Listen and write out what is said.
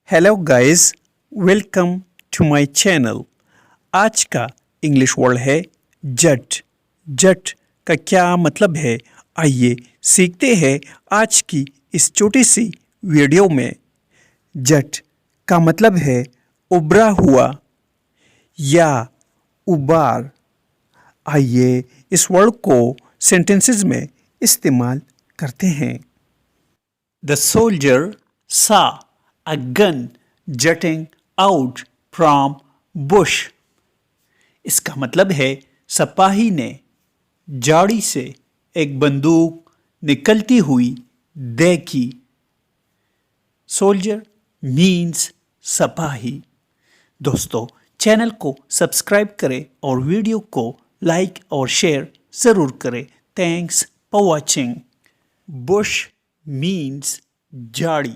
Hello guys, welcome to my channel. आज का English word है जट। जट का क्या मतलब है, आइए सीखते हैं आज की इस छोटी सी वीडियो में। जट का मतलब है उभरा हुआ या उबार। आइए इस वर्ड को सेंटेंसेस में इस्तेमाल करते हैं। The soldier saw a gun jutting out from bush. इसका मतलब है सिपाही ने झाड़ी से एक बंदूक निकलती हुई देखी। सोल्जर मीन्स सिपाही। दोस्तों, चैनल को सब्सक्राइब करें और वीडियो को लाइक और शेयर ज़रूर करें। Thanks for watching. Bush means झाड़ी।